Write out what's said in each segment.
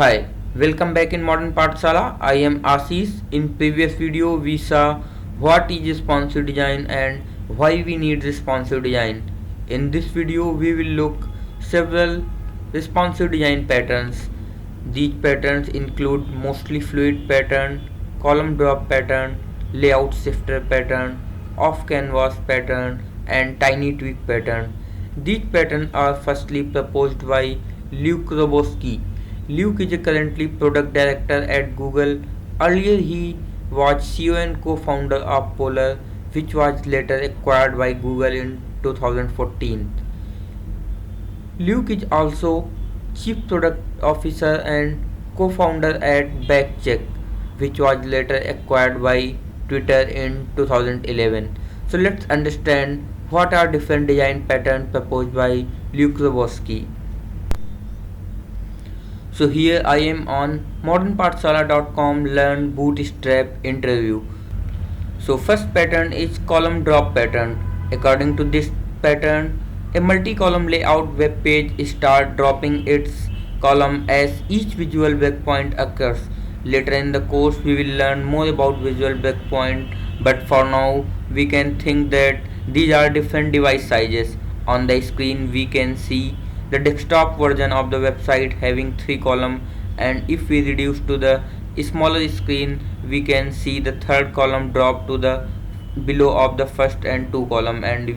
Hi, welcome back in Modern Pathshala. I am Ashish. In previous video we saw what is responsive design and why we need responsive design. In this video we will look several responsive design patterns. These patterns include mostly fluid pattern, column drop pattern, layout shifter pattern, off canvas pattern and tiny tweak pattern. These patterns are firstly proposed by Luke Roboski. Luke is currently product director at Google. Earlier he was CEO and co-founder of Polar, which was later acquired by Google in 2014. Luke is also Chief Product Officer and co-founder at Backcheck, which was later acquired by Twitter in 2011. So let's understand what are different design patterns proposed by Luke Roboski. So here I am on modernpathshala.com learn bootstrap interview. So first pattern is column drop pattern. According to this pattern, a multi-column layout web page start dropping its column as each visual breakpoint occurs. Later in the course we will learn more about visual breakpoint, but for now we can think that these are different device sizes. On the screen we can see the desktop version of the website having 3 columns, and if we reduce to the smaller screen we can see the third column drop to the below of the first and 2 column, and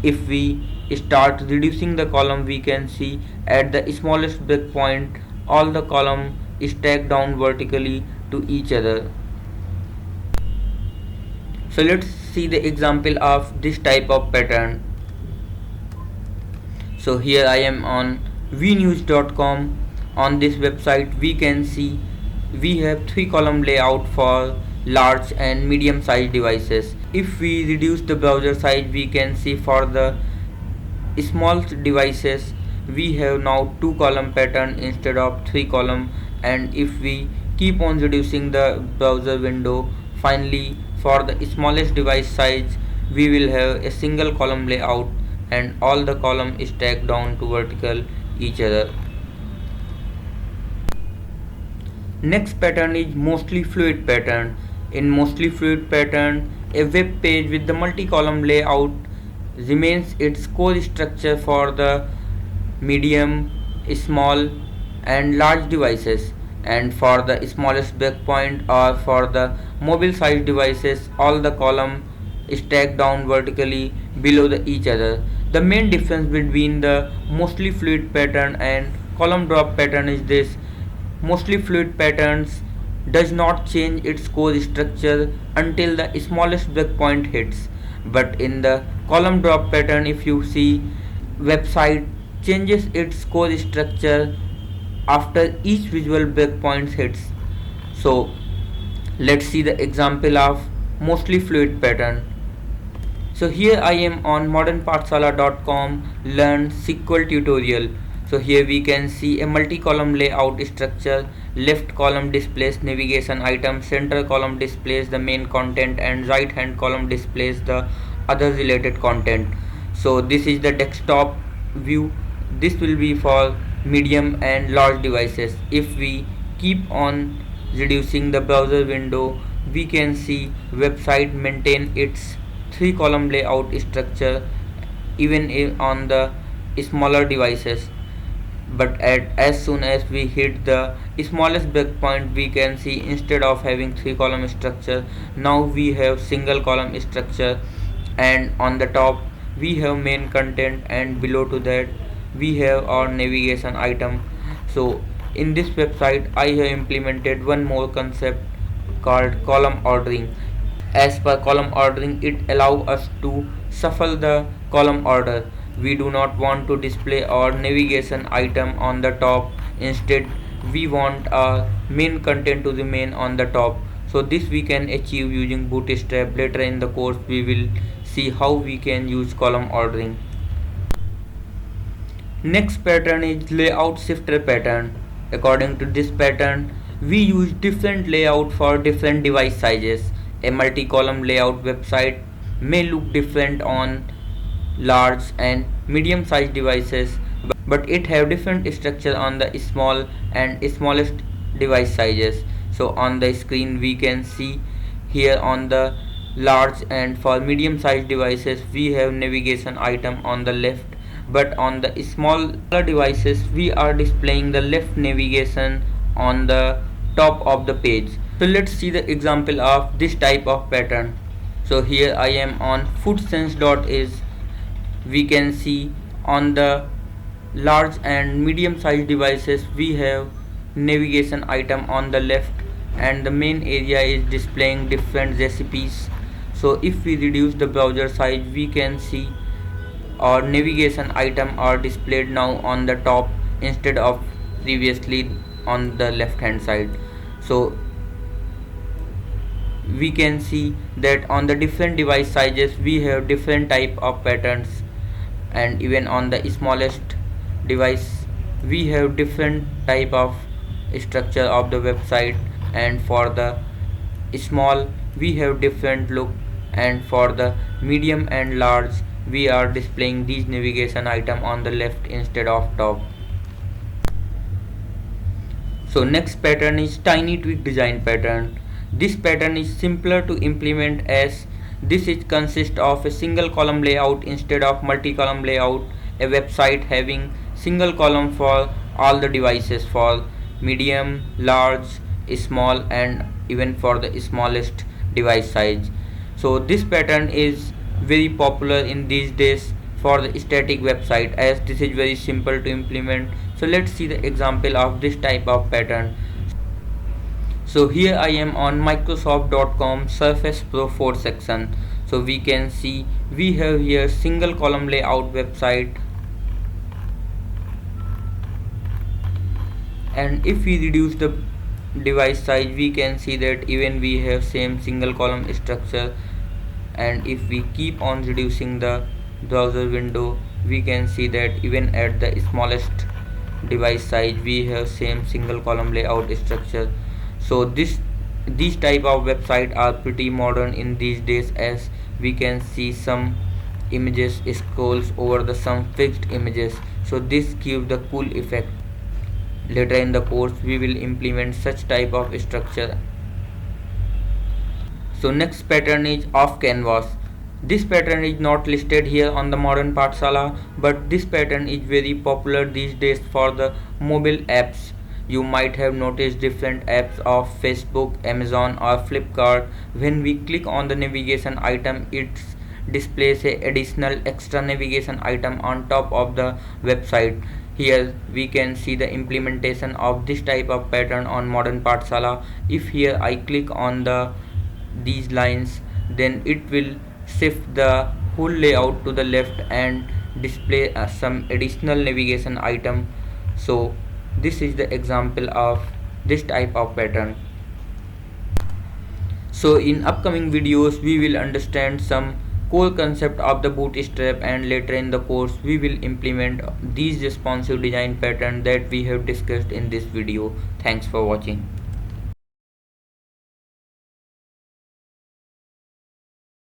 if we start reducing the column we can see at the smallest breakpoint all the column stack down vertically to each other. So let's see the example of this type of pattern. So here I am on vnews.com. On this website we can see we have 3 column layout for large and medium size devices. If we reduce the browser size we can see for the small devices we have now 2 column pattern instead of 3 column, and if we keep on reducing the browser window, finally for the smallest device size we will have a single column layout and all the column stack down to vertical each other. Next pattern is mostly fluid pattern. In mostly fluid pattern, a web page with the multi-column layout remains its core structure for the medium, small and large devices, and for the smallest breakpoint or for the mobile size devices all the column stack down vertically below each other. The main difference between the mostly fluid pattern and column drop pattern is this: mostly fluid patterns does not change its core structure until the smallest breakpoint hits, but in the column drop pattern if you see website changes its core structure after each visual breakpoint hits. So let's see the example of mostly fluid pattern. So here I am on modernpathshala.com learn SQL tutorial. So here we can see a multi-column layout structure. Left column displays navigation item, center column displays the main content and right hand column displays the other related content. So this is the desktop view. This will be for medium and large devices. If we keep on reducing the browser window we can see website maintain its 3 column layout structure even on the smaller devices, but as soon as we hit the smallest breakpoint we can see instead of having 3 column structure now we have single column structure, and on the top we have main content and below to that we have our navigation item. So in this website I have implemented one more concept called column ordering. As per column ordering, it allows us to shuffle the column order. We do not want to display our navigation item on the top. Instead, we want our main content to remain on the top. So this we can achieve using Bootstrap. Later in the course, we will see how we can use column ordering. Next pattern is layout shifter pattern. According to this pattern, we use different layout for different device sizes. A multi-column layout website may look different on large and medium sized devices, but it have different structure on the small and smallest device sizes. So on the screen we can see here on the large and for medium sized devices we have navigation item on the left, but on the smaller devices we are displaying the left navigation on the top of the page. So let's see the example of this type of pattern. So here I am on foodsense.is. We can see on the large and medium sized devices we have navigation item on the left, and the main area is displaying different recipes. So if we reduce the browser size we can see our navigation item are displayed now on the top instead of previously on the left hand side. So we can see that on the different device sizes we have different type of patterns, and even on the smallest device we have different type of structure of the website, and for the small we have different look, and for the medium and large we are displaying these navigation item on the left instead of top. So next pattern is tiny tweak design pattern. This pattern is simpler to implement as this is consist of a single column layout instead of multi-column layout, a website having single column for all the devices for medium, large, small, and even for the smallest device size. So this pattern is very popular in these days for the static website as this is very simple to implement. So let's see the example of this type of pattern. So here I am on Microsoft.com Surface Pro 4 section. So we can see we have here single column layout website, and if we reduce the device size we can see that even we have same single column structure, and if we keep on reducing the browser window we can see that even at the smallest device size we have same single column layout structure. So these type of website are pretty modern in these days as we can see some images scrolls over the some fixed images. So this gives the cool effect. Later in the course we will implement such type of structure. So next pattern is off canvas. This pattern is not listed here on the Modern Pathshala, but this pattern is very popular these days for the mobile apps. You might have noticed different apps of Facebook, Amazon or Flipkart. When we click on the navigation item, it displays a additional extra navigation item on top of the website. Here we can see the implementation of this type of pattern on Modern Pathshala. If here I click on these lines, then it will shift the whole layout to the left and display some additional navigation item. So this is the example of this type of pattern. So in upcoming videos we will understand some core concept of the bootstrap, and later in the course we will implement these responsive design pattern that we have discussed in this video. Thanks for watching.